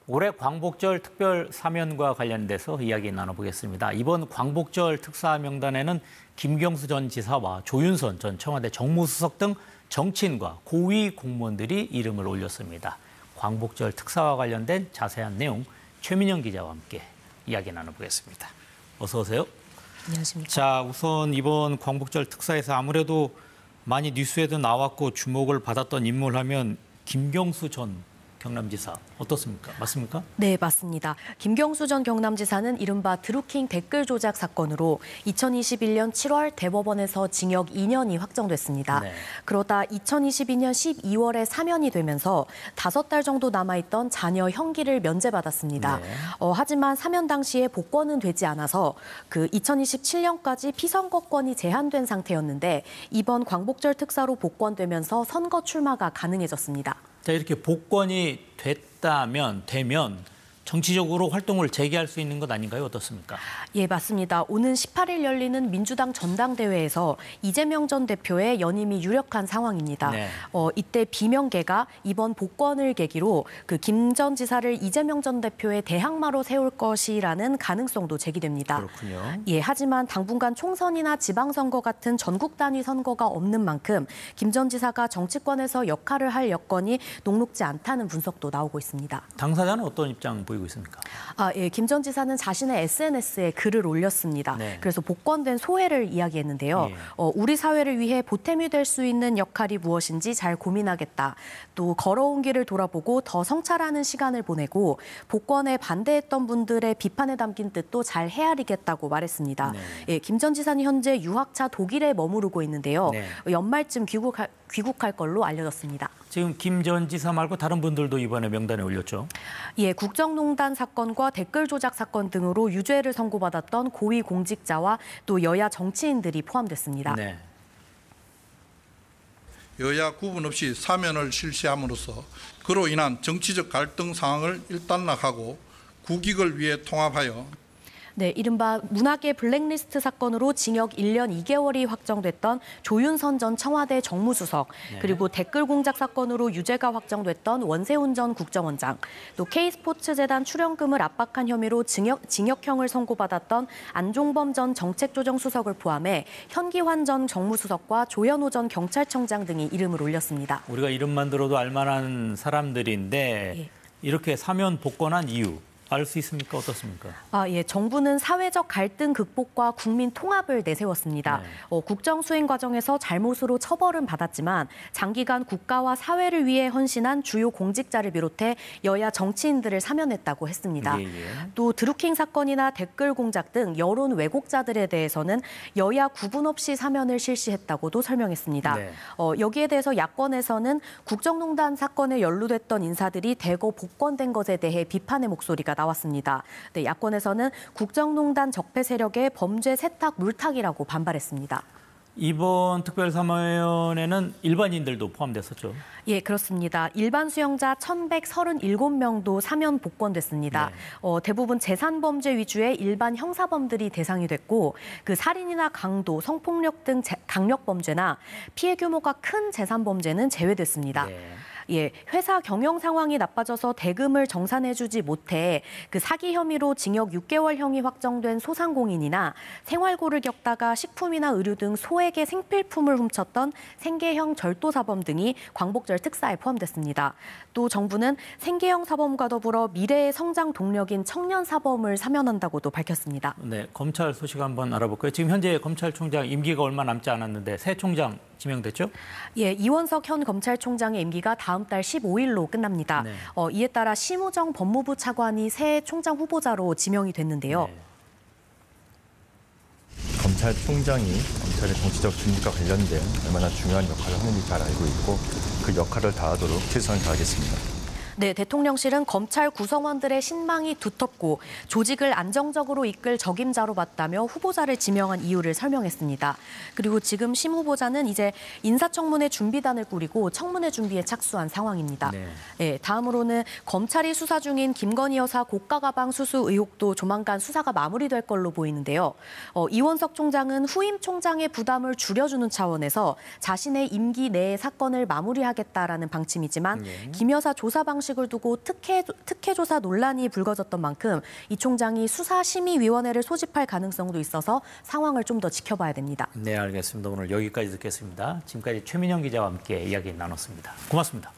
올해 광복절 특별 사면과 관련돼서 이야기 나눠보겠습니다. 이번 광복절 특사 명단에는 김경수 전 지사와 조윤선 전 청와대 정무수석 등 정치인과 고위 공무원들이 이름을 올렸습니다. 광복절 특사와 관련된 자세한 내용 최민영 기자와 함께 이야기 나눠보겠습니다. 어서 오세요. 안녕하십니까. 자, 우선 이번 광복절 특사에서 아무래도 많이 뉴스에도 나왔고 주목을 받았던 인물 하면 김경수 전 경남지사 어떻습니까? 맞습니까? 네, 맞습니다. 김경수 전 경남지사는 이른바 드루킹 댓글 조작 사건으로 2021년 7월 대법원에서 징역 2년이 확정됐습니다. 네. 그러다 2022년 12월에 사면이 되면서 5달 정도 남아있던 자녀 형기를 면제받았습니다. 네. 하지만 사면 당시에 복권은 되지 않아서 그 2027년까지 피선거권이 제한된 상태였는데 이번 광복절 특사로 복권되면서 선거 출마가 가능해졌습니다. 자, 이렇게 복권이 되면 정치적으로 활동을 재개할 수 있는 것 아닌가요? 어떻습니까? 예, 맞습니다. 오는 18일 열리는 민주당 전당대회에서 이재명 전 대표의 연임이 유력한 상황입니다. 네. 이때 비명계가 이번 복권을 계기로 그 김 전 지사를 이재명 전 대표의 대항마로 세울 것이라는 가능성도 제기됩니다. 그렇군요. 예, 하지만 당분간 총선이나 지방선거 같은 전국 단위 선거가 없는 만큼 김 전 지사가 정치권에서 역할을 할 여건이 녹록지 않다는 분석도 나오고 있습니다. 당사자는 어떤 입장 보이고 있습니까? 예, 김 전 지사는 자신의 SNS에 글을 올렸습니다. 네. 그래서 복권된 소회를 이야기했는데요. 예. 우리 사회를 위해 보탬이 될 수 있는 역할이 무엇인지 잘 고민하겠다. 또 걸어온 길을 돌아보고 더 성찰하는 시간을 보내고 복권에 반대했던 분들의 비판에 담긴 뜻도 잘 헤아리겠다고 말했습니다. 네. 예, 김 전 지사는 현재 유학차 독일에 머무르고 있는데요. 네. 연말쯤 귀국할 걸로 알려졌습니다. 지금 김 전 지사 말고 다른 분들도 이번에 명단에 올렸죠? 예, 국정농단 사건과 댓글 조작 사건 등으로 유죄를 선고받았던 고위 공직자와 또 여야 정치인들이 포함됐습니다. 네. 여야 구분 없이 사면을 실시함으로써 그로 인한 정치적 갈등 상황을 일단락하고 국익을 위해 통합하여 네, 이른바 문학의 블랙리스트 사건으로 징역 1년 2개월이 확정됐던 조윤선 전 청와대 정무수석, 네. 그리고 댓글 공작 사건으로 유죄가 확정됐던 원세훈 전 국정원장, 또 K스포츠재단 출연금을 압박한 혐의로 징역형을 선고받았던 안종범 전 정책조정수석을 포함해 현기환 전 정무수석과 조현오 전 경찰청장 등이 이름을 올렸습니다. 우리가 이름만 들어도 알만한 사람들인데 예. 이렇게 사면 복권한 이유 알 수 있습니까? 어떻습니까? 예, 정부는 사회적 갈등 극복과 국민 통합을 내세웠습니다. 네. 국정 수행 과정에서 잘못으로 처벌은 받았지만 장기간 국가와 사회를 위해 헌신한 주요 공직자를 비롯해 여야 정치인들을 사면했다고 했습니다. 예, 예. 또 드루킹 사건이나 댓글 공작 등 여론 왜곡자들에 대해서는 여야 구분 없이 사면을 실시했다고도 설명했습니다. 네. 여기에 대해서 야권에서는 국정농단 사건에 연루됐던 인사들이 대거 복권된 것에 대해 비판의 목소리가 나왔습니다. 네, 야권에서는 국정농단 적폐 세력의 범죄 세탁 물타기라고 반발했습니다. 이번 특별사면에는 일반인들도 포함됐었죠? 예, 그렇습니다. 일반 수용자 1,137명도 사면 복권됐습니다. 네. 대부분 재산범죄 위주의 일반 형사범들이 대상이 됐고 그 살인이나 강도, 성폭력 등 강력범죄나 피해 규모가 큰 재산범죄는 제외됐습니다. 네. 예, 회사 경영 상황이 나빠져서 대금을 정산해주지 못해 그 사기 혐의로 징역 6개월형이 확정된 소상공인이나 생활고를 겪다가 식품이나 의류 등 소액의 생필품을 훔쳤던 생계형 절도사범 등이 광복절 특사에 포함됐습니다. 또 정부는 생계형 사범과 더불어 미래의 성장 동력인 청년 사범을 사면한다고도 밝혔습니다. 네, 검찰 소식 한번 알아볼까요? 지금 현재 검찰총장 임기가 얼마 남지 않았는데 새 총장 지명됐죠? 예, 이원석 현 검찰총장의 임기가 다음 달 15일로 끝납니다. 네. 이에 따라 심우정 법무부 차관이 새 총장 후보자로 지명이 됐는데요. 네. 검찰총장이 검찰의 정치적 중립과 관련된 얼마나 중요한 역할을 하는지 잘 알고 있고 그 역할을 다하도록 최선을 다하겠습니다. 네, 대통령실은 검찰 구성원들의 신망이 두텁고 조직을 안정적으로 이끌 적임자로 봤다며 후보자를 지명한 이유를 설명했습니다. 그리고 지금 심 후보자는 이제 인사청문회 준비단을 꾸리고 청문회 준비에 착수한 상황입니다. 네. 네, 다음으로는 검찰이 수사 중인 김건희 여사 고가 가방 수수 의혹도 조만간 수사가 마무리될 걸로 보이는데요. 이원석 총장은 후임 총장의 부담을 줄여주는 차원에서 자신의 임기 내에 사건을 마무리하겠다라는 방침이지만 김 여사 조사 방식 결혼식을 두고 특혜 조사 논란이 불거졌던 만큼 이 총장이 수사심의위원회를 소집할 가능성도 있어서 상황을 좀 더 지켜봐야 됩니다. 네, 알겠습니다. 오늘 여기까지 듣겠습니다. 지금까지 최민영 기자와 함께 이야기 나눴습니다. 고맙습니다.